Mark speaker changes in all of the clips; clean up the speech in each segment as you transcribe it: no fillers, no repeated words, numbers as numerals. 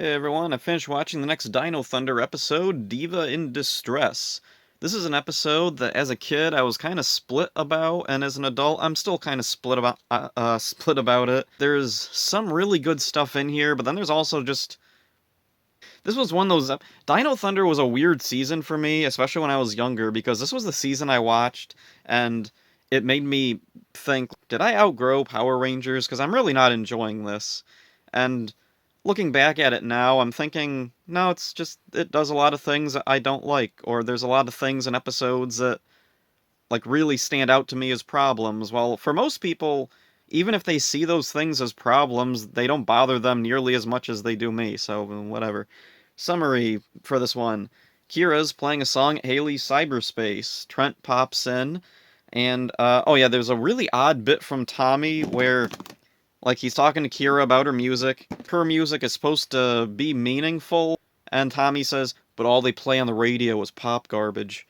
Speaker 1: Hey everyone, I finished watching the next Dino Thunder episode, Diva in Distress. This is an episode that as a kid I was kind of split about, and as an adult I'm still kind of split about it. There's some really good stuff in here, but then there's also just this was one of those Dino Thunder was a weird season for me, especially when I was younger, because this was the season I watched and it made me think, did I outgrow Power Rangers? Because I'm really not enjoying this. And looking back at it now, I'm thinking, no, it's just it does a lot of things that I don't like, or there's a lot of things in episodes that like really stand out to me as problems. Well, for most people, even if they see those things as problems, they don't bother them nearly as much as they do me, so whatever. Summary for this one. Kira's playing a song at Haley's cyberspace. Trent pops in, and oh yeah, there's a really odd bit from Tommy where like he's talking to Kira about her music. Her music is supposed to be meaningful, and Tommy says, "But all they play on the radio is pop garbage."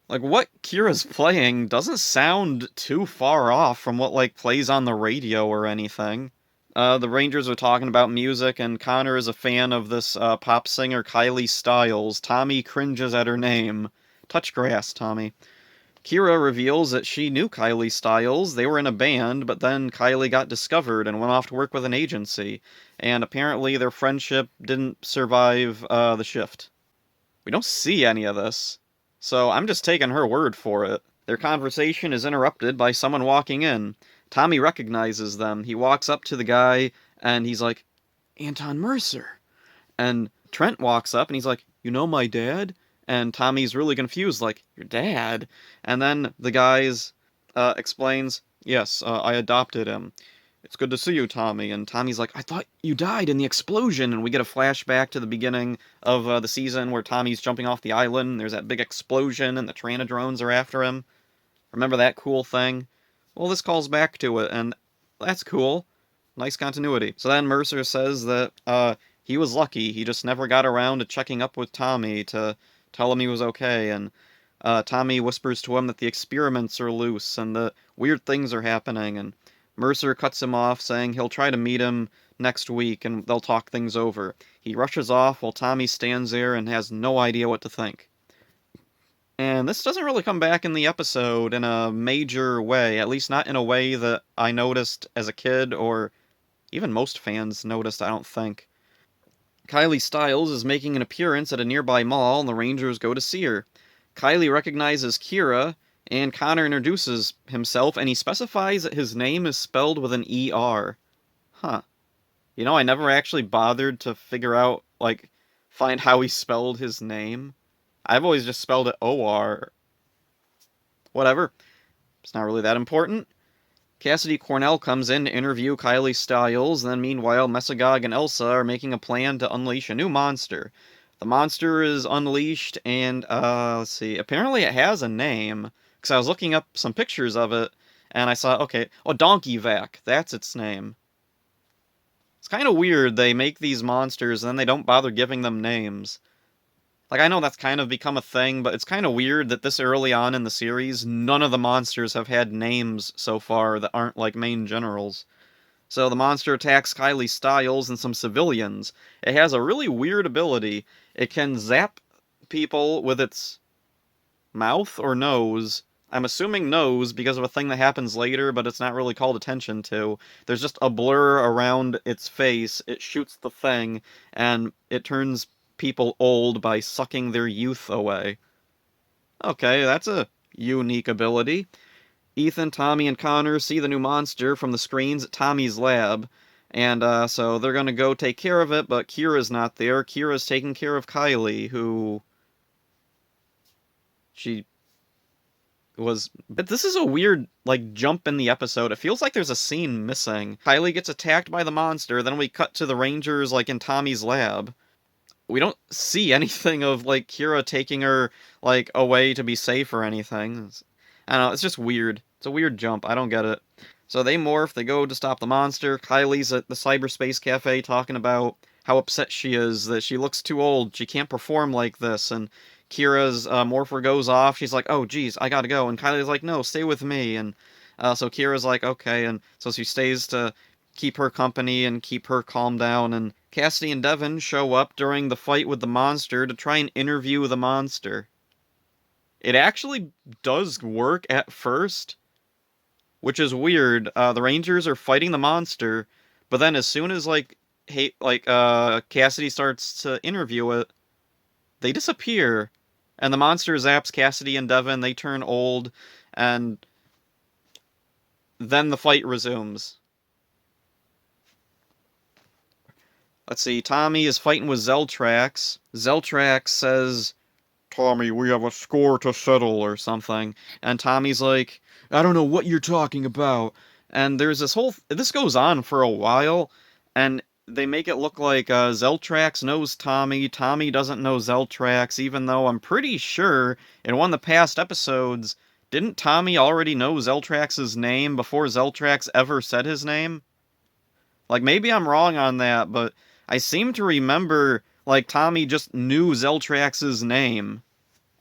Speaker 1: Like what Kira's playing doesn't sound too far off from what like plays on the radio or anything. The Rangers are talking about music, and Connor is a fan of this pop singer Kylie Styles. Tommy cringes at her name. Touch grass, Tommy. Kira reveals that she knew Kylie Styles. They were in a band, but then Kylie got discovered and went off to work with an agency. And apparently their friendship didn't survive the shift. We don't see any of this, so I'm just taking her word for it. Their conversation is interrupted by someone walking in. Tommy recognizes them. He walks up to the guy and he's like, Anton Mercer. And Trent walks up and he's like, You know my dad? And Tommy's really confused, like, Your dad? And then the guy's explains, Yes, I adopted him. It's good to see you, Tommy. And Tommy's like, I thought you died in the explosion. And we get a flashback to the beginning of the season where Tommy's jumping off the island. There's that big explosion and the Tyranodrones are after him. Remember that cool thing? Well, this calls back to it, and that's cool. Nice continuity. So then Mercer says that he was lucky. He just never got around to checking up with Tommy to tell him he was okay. And Tommy whispers to him that the experiments are loose and that weird things are happening. And Mercer cuts him off, saying he'll try to meet him next week and they'll talk things over. He rushes off while Tommy stands there and has no idea what to think. And this doesn't really come back in the episode in a major way, at least not in a way that I noticed as a kid or even most fans noticed, I don't think. Kylie Styles is making an appearance at a nearby mall and the Rangers go to see her. Kylie recognizes Kira and Connor introduces himself and he specifies that his name is spelled with an ER. Huh. You know, I never actually bothered to figure out, like, find how he spelled his name. I've always just spelled it OR. Whatever. It's not really that important. Cassidy Cornell comes in to interview Kylie Styles, then meanwhile Mesagog and Elsa are making a plan to unleash a new monster. The monster is unleashed and, let's see, apparently it has a name, because I was looking up some pictures of it, and I saw, okay, oh, Donkey Vac, that's its name. It's kind of weird they make these monsters and then they don't bother giving them names. Like, I know that's kind of become a thing, but it's kind of weird that this early on in the series, none of the monsters have had names so far that aren't, like, main generals. So the monster attacks Kylie Styles and some civilians. It has a really weird ability. It can zap people with its mouth or nose. I'm assuming nose because of a thing that happens later, but it's not really called attention to. There's just a blur around its face. It shoots the thing, and it turns people old by sucking their youth away. Okay, that's a unique ability. Ethan, Tommy, and Connor see the new monster from the screens at Tommy's lab, and so they're gonna go take care of it, but Kira's not there. Kira's taking care of Kylie, who... She was... But this is a weird, like, jump in the episode. It feels like there's a scene missing. Kylie gets attacked by the monster, then we cut to the Rangers, like, in Tommy's lab. We don't see anything of, like, Kira taking her, like, away to be safe or anything. I don't know, it's just weird. It's a weird jump, I don't get it. So they morph, they go to stop the monster. Kylie's at the cyberspace cafe talking about how upset she is, that she looks too old, she can't perform like this, and Kira's morpher goes off, she's like, oh geez, I gotta go, and Kylie's like, no, stay with me, and so Kira's like, okay, and so she stays to keep her company and keep her calmed down, and Cassidy and Devin show up during the fight with the monster to try and interview the monster. It actually does work at first, which is weird. The Rangers are fighting the monster, but then as soon as Cassidy starts to interview it, they disappear, and the monster zaps Cassidy and Devin. They turn old, and then the fight resumes. Let's see. Tommy is fighting with Zeltrax. Zeltrax says, "Tommy, we have a score to settle," or something. And Tommy's like, "I don't know what you're talking about." And there's this goes on for a while, and they make it look like Zeltrax knows Tommy. Tommy doesn't know Zeltrax, even though I'm pretty sure in one of the past episodes, didn't Tommy already know Zeltrax's name before Zeltrax ever said his name? Like, maybe I'm wrong on that, but I seem to remember, like, Tommy just knew Zeltrax's name,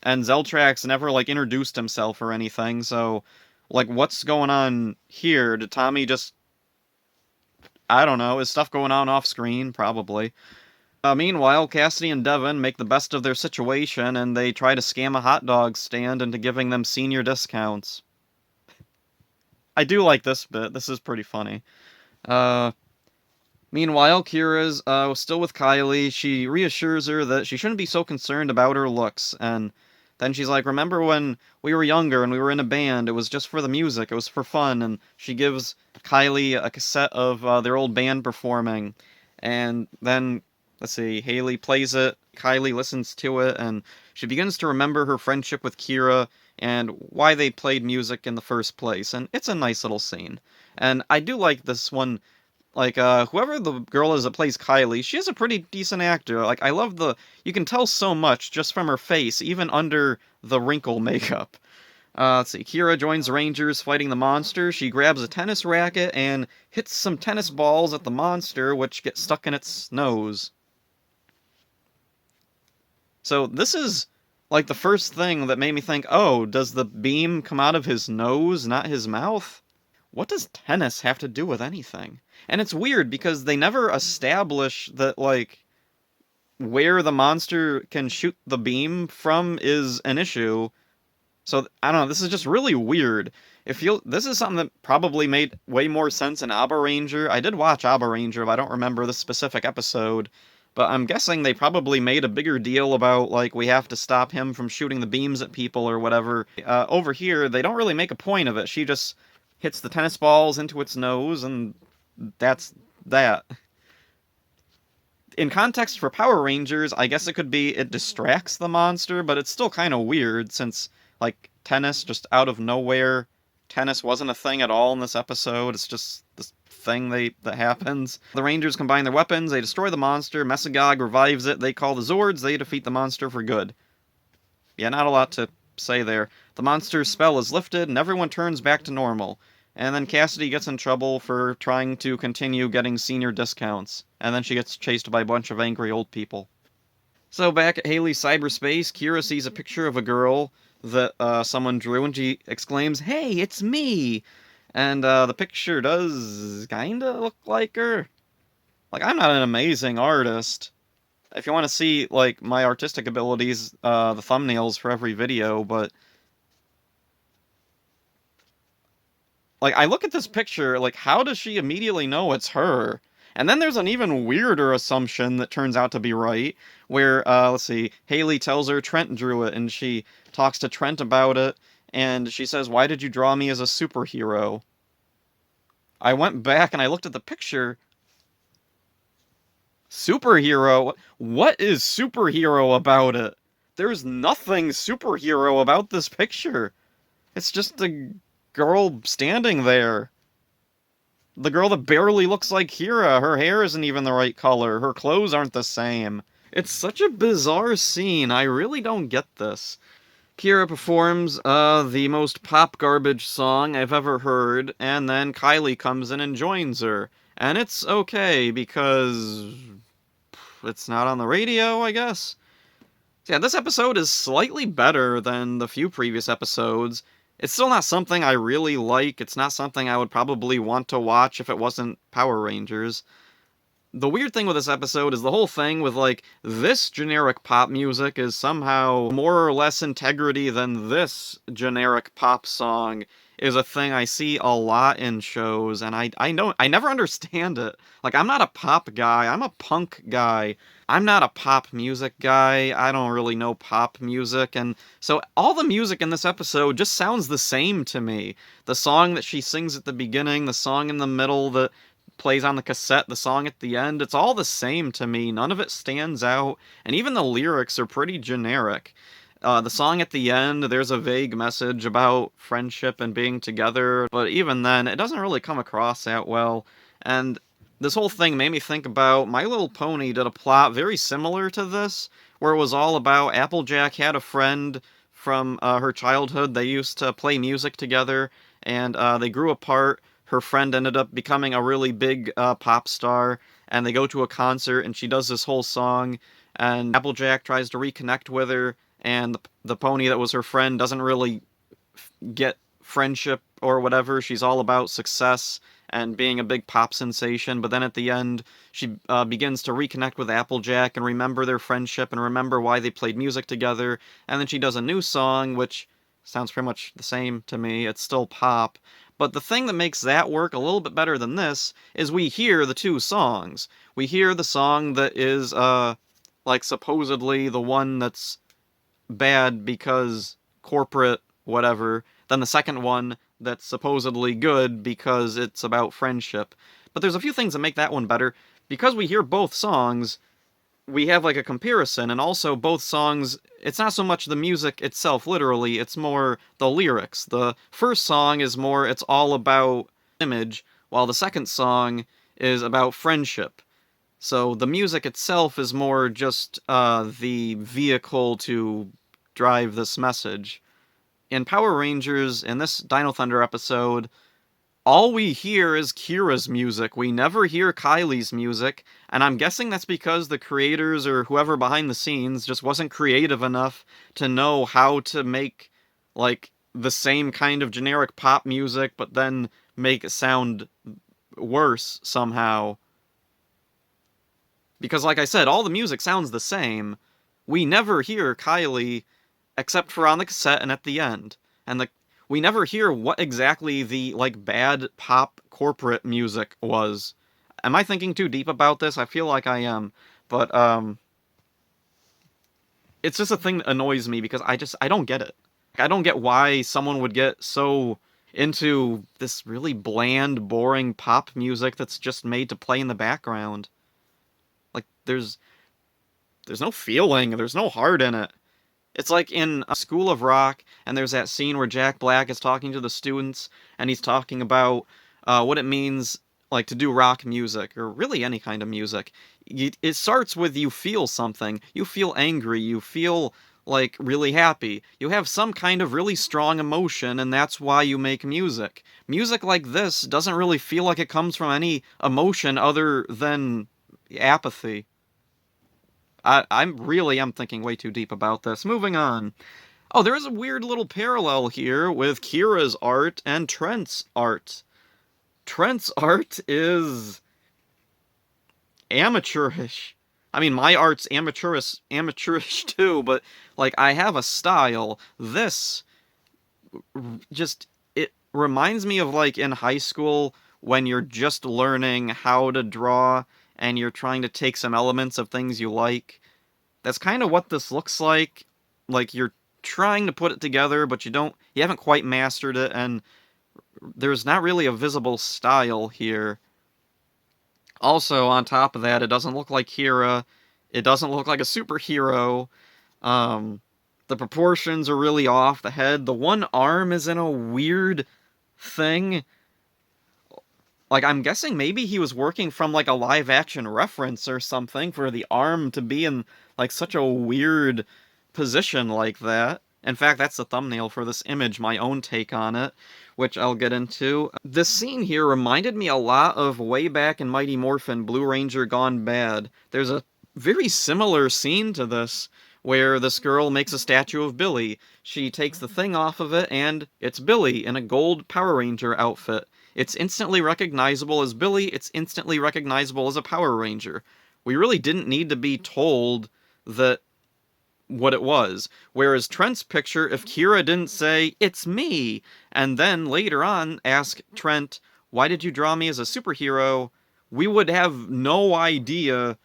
Speaker 1: and Zeltrax never, like, introduced himself or anything, so, like, what's going on here? Did Tommy just... I don't know, is stuff going on off-screen? Probably. Meanwhile, Cassidy and Devin make the best of their situation, and they try to scam a hot dog stand into giving them senior discounts. I do like this bit, this is pretty funny. Meanwhile, Kira's still with Kylie. She reassures her that she shouldn't be so concerned about her looks, and then she's like, "Remember when we were younger and we were in a band? It was just for the music, it was for fun." And she gives Kylie a cassette of their old band performing, and then, let's see, Haley plays it, Kylie listens to it, and she begins to remember her friendship with Kira and why they played music in the first place, and it's a nice little scene. And I do like this one. Like, whoever the girl is that plays Kylie, she is a pretty decent actor. Like, I love you can tell so much just from her face, even under the wrinkle makeup. Let's see, Kira joins the Rangers fighting the monster. She grabs a tennis racket and hits some tennis balls at the monster, which get stuck in its nose. So this is, like, the first thing that made me think, oh, does the beam come out of his nose, not his mouth? What does tennis have to do with anything? And it's weird because they never establish that, like, where the monster can shoot the beam from is an issue. So, I don't know, this is just really weird. This is something that probably made way more sense in Abba Ranger. I did watch Abba Ranger, but I don't remember the specific episode. But I'm guessing they probably made a bigger deal about, like, we have to stop him from shooting the beams at people or whatever. Over here, they don't really make a point of it. She just hits the tennis balls into its nose, and that's that. In context for Power Rangers, I guess it could be it distracts the monster, but it's still kind of weird since, like, tennis just out of nowhere. Tennis wasn't a thing at all in this episode. It's just this thing that happens. The Rangers combine their weapons, they destroy the monster, Mesagog revives it, they call the Zords, they defeat the monster for good. Yeah, not a lot to say there. The monster's spell is lifted, and everyone turns back to normal. And then Cassidy gets in trouble for trying to continue getting senior discounts. And then she gets chased by a bunch of angry old people. So back at Haley's cyberspace, Kira sees a picture of a girl that someone drew, and she exclaims, "Hey, it's me!" And the picture does kinda look like her. Like, I'm not an amazing artist. If you want to see, like, my artistic abilities, the thumbnails for every video, but... like, I look at this picture, like, how does she immediately know it's her? And then there's an even weirder assumption that turns out to be right, where, let's see, Haley tells her Trent drew it, and she talks to Trent about it, and she says, "Why did you draw me as a superhero?" I went back and I looked at the picture. Superhero? What is superhero about it? There's nothing superhero about this picture. It's just a girl standing there. The girl that barely looks like Kira. Her hair isn't even the right color. Her clothes aren't the same. It's such a bizarre scene. I really don't get this. Kira performs the most pop garbage song I've ever heard, and then Kylie comes in and joins her. And it's okay, because it's not on the radio, I guess? So yeah, this episode is slightly better than the few previous episodes. It's still not something I really like. It's not something I would probably want to watch if it wasn't Power Rangers. the weird thing with this episode is the whole thing with, like, this generic pop music is somehow more or less integrity than this generic pop song is a thing I see a lot in shows, and I never understand it. Like, I'm not a pop guy, I'm a punk guy. I'm not a pop music guy. I don't really know pop music, and so all the music in this episode just sounds the same to me. The song that she sings at the beginning, the song in the middle that plays on the cassette, the song at the end, it's all the same to me. None of it stands out, and even the lyrics are pretty generic. The song at the end, there's a vague message about friendship and being together, but even then, it doesn't really come across that well. And this whole thing made me think about My Little Pony did a plot very similar to this, where it was all about Applejack had a friend from her childhood. They used to play music together, and they grew apart. Her friend ended up becoming a really big pop star, and they go to a concert, and she does this whole song, and Applejack tries to reconnect with her, and the pony that was her friend doesn't really get friendship or whatever. She's all about success and being a big pop sensation, but then at the end, she begins to reconnect with Applejack and remember their friendship and remember why they played music together, and then she does a new song, which sounds pretty much the same to me. It's still pop. But the thing that makes that work a little bit better than this is we hear the two songs. We hear the song that is, like, supposedly the one that's bad because corporate whatever, then the second one that's supposedly good because it's about friendship. But there's a few things that make that one better. Because we hear both songs, we have like a comparison, and also both songs, it's not so much the music itself literally, it's more the lyrics. The first song is more, it's all about image, while the second song is about friendship. So the music itself is more just the vehicle to drive this message. In Power Rangers, in this Dino Thunder episode, all we hear is Kira's music. We never hear Kylie's music, and I'm guessing that's because the creators or whoever behind the scenes just wasn't creative enough to know how to make, like, the same kind of generic pop music, but then make it sound worse somehow. Because, like I said, all the music sounds the same. We never hear Kylie except for on the cassette and at the end. And we never hear what exactly the, like, bad pop corporate music was. Am I thinking too deep about this? I feel like I am. But, it's just a thing that annoys me because I don't get it. I don't get why someone would get so into this really bland, boring pop music that's just made to play in the background. Like, there's no feeling, there's no heart in it. It's like in School of Rock, and there's that scene where Jack Black is talking to the students, and he's talking about what it means, like, to do rock music, or really any kind of music. It starts with you feel something. You feel angry, you feel, like, really happy. You have some kind of really strong emotion, and that's why you make music. Music like this doesn't really feel like it comes from any emotion other than apathy. I'm thinking way too deep about this. Moving on. Oh, there is a weird little parallel here with Kira's art and Trent's art. Trent's art is amateurish. I mean, my art's amateurish too, but, like, I have a style. This just, it reminds me of, like, in high school when you're just learning how to draw and you're trying to take some elements of things you like. That's kind of what this looks like. Like, you're trying to put it together, but you haven't quite mastered it, and there's not really a visible style here. Also, on top of that, it doesn't look like Kira. It doesn't look like a superhero. The proportions are really off. The head, the one arm is in a weird thing. Like, I'm guessing maybe he was working from, like, a live-action reference or something for the arm to be in, like, such a weird position like that. In fact, that's the thumbnail for this image, my own take on it, which I'll get into. This scene here reminded me a lot of way back in Mighty Morphin Blue Ranger Gone Bad. There's a very similar scene to this, where this girl makes a statue of Billy. She takes the thing off of it, and it's Billy in a gold Power Ranger outfit. It's instantly recognizable as Billy, it's instantly recognizable as a Power Ranger. We really didn't need to be told that what it was. Whereas Trent's picture, if Kira didn't say, "It's me," and then later on ask Trent, "Why did you draw me as a superhero?" we would have no idea,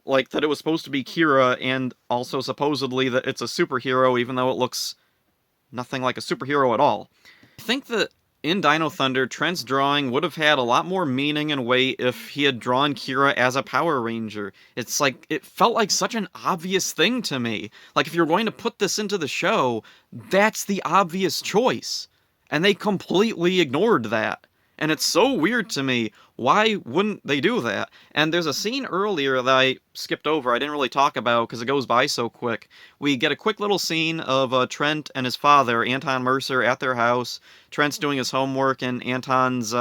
Speaker 1: like, that it was supposed to be Kira, and also supposedly that it's a superhero, even though it looks nothing like a superhero at all. I think that in Dino Thunder, Trent's drawing would have had a lot more meaning and weight if he had drawn Kira as a Power Ranger. It's like, it felt like such an obvious thing to me. Like, if you're going to put this into the show, that's the obvious choice. And they completely ignored that. And it's so weird to me. Why wouldn't they do that? And there's a scene earlier that I skipped over, I didn't really talk about because it goes by so quick. We get a quick little scene of Trent and his father, Anton Mercer, at their house. Trent's doing his homework in Anton's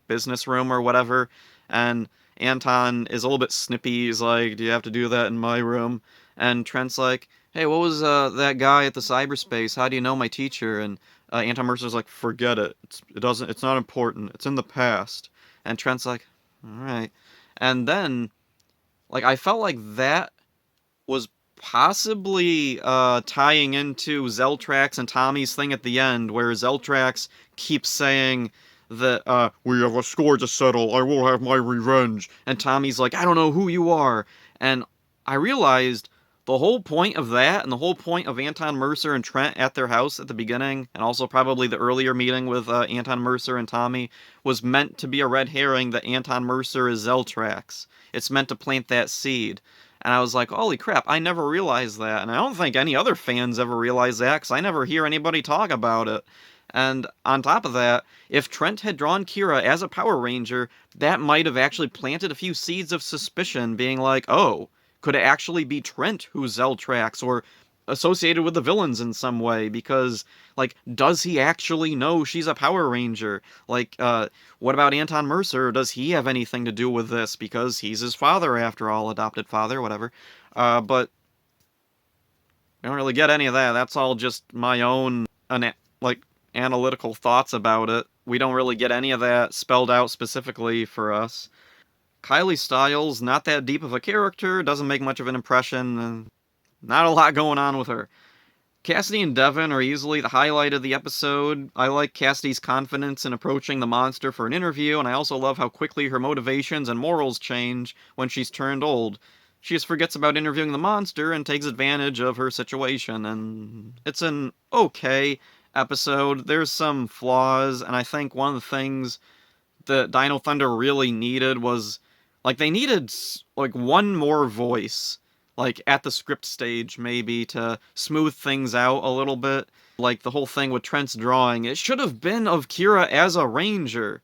Speaker 1: business room or whatever, and Anton is a little bit snippy. He's like, "Do you have to do that in my room?" And Trent's like, "Hey, what was that guy at the cyberspace? How do you know my teacher?" And Anton Mercer's like, "Forget it. It's not important. It's in the past." And Trent's like, "All right." And then, like, I felt like that was possibly tying into Zeltrax and Tommy's thing at the end, where Zeltrax keeps saying that we have a score to settle. I will have my revenge. And Tommy's like, "I don't know who you are." And I realized the whole point of that, and the whole point of Anton Mercer and Trent at their house at the beginning, and also probably the earlier meeting with Anton Mercer and Tommy, was meant to be a red herring that Anton Mercer is Zeltrax. It's meant to plant that seed. And I was like, holy crap, I never realized that. And I don't think any other fans ever realize that, because I never hear anybody talk about it. And on top of that, if Trent had drawn Kira as a Power Ranger, that might have actually planted a few seeds of suspicion, being like, oh, could it actually be Trent who's Zeltrax, or associated with the villains in some way? Because, like, does he actually know she's a Power Ranger? Like, what about Anton Mercer? Does he have anything to do with this? Because he's his father, after all, adopted father, whatever. But I don't really get any of that. That's all just my own, analytical thoughts about it. We don't really get any of that spelled out specifically for us. Kylie Stiles, not that deep of a character, doesn't make much of an impression, and not a lot going on with her. Cassidy and Devin are easily the highlight of the episode. I like Cassidy's confidence in approaching the monster for an interview, and I also love how quickly her motivations and morals change when she's turned old. She just forgets about interviewing the monster and takes advantage of her situation, and it's an okay episode. There's some flaws, and I think one of the things that Dino Thunder really needed was, like, they needed, like, one more voice, like, at the script stage, maybe, to smooth things out a little bit. Like, the whole thing with Trent's drawing, it should have been of Kira as a ranger.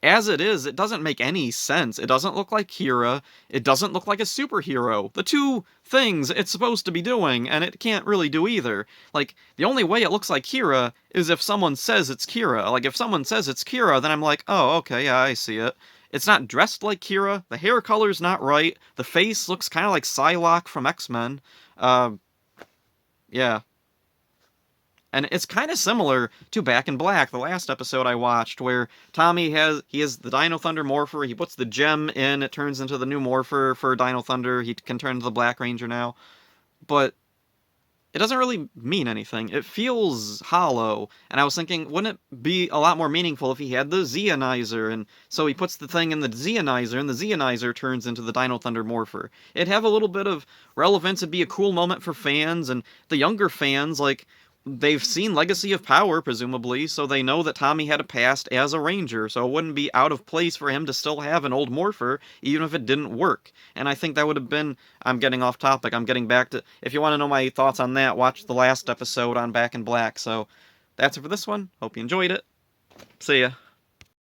Speaker 1: As it is, it doesn't make any sense. It doesn't look like Kira. It doesn't look like a superhero. The two things it's supposed to be doing, and it can't really do either. Like, the only way it looks like Kira is if someone says it's Kira. Like, if someone says it's Kira, then I'm like, oh, okay, yeah, I see it. It's not dressed like Kira. The hair color's not right. The face looks kind of like Psylocke from X-Men. Yeah. And it's kind of similar to Back in Black, the last episode I watched, where Tommy has the Dino Thunder Morpher, he puts the gem in, it turns into the new Morpher for Dino Thunder, he can turn into the Black Ranger now. But it doesn't really mean anything. It feels hollow, and I was thinking, wouldn't it be a lot more meaningful if he had the Zeonizer, and so he puts the thing in the Zeonizer, and the Zeonizer turns into the Dino Thunder Morpher. It'd have a little bit of relevance, it'd be a cool moment for fans, and the younger fans, like, they've seen Legacy of Power, presumably, so they know that Tommy had a past as a ranger, so it wouldn't be out of place for him to still have an old Morpher, even if it didn't work. And I think that would have been... I'm getting off topic, I'm getting back to... If you want to know my thoughts on that, watch the last episode on Back in Black. So, that's it for this one. Hope you enjoyed it. See ya.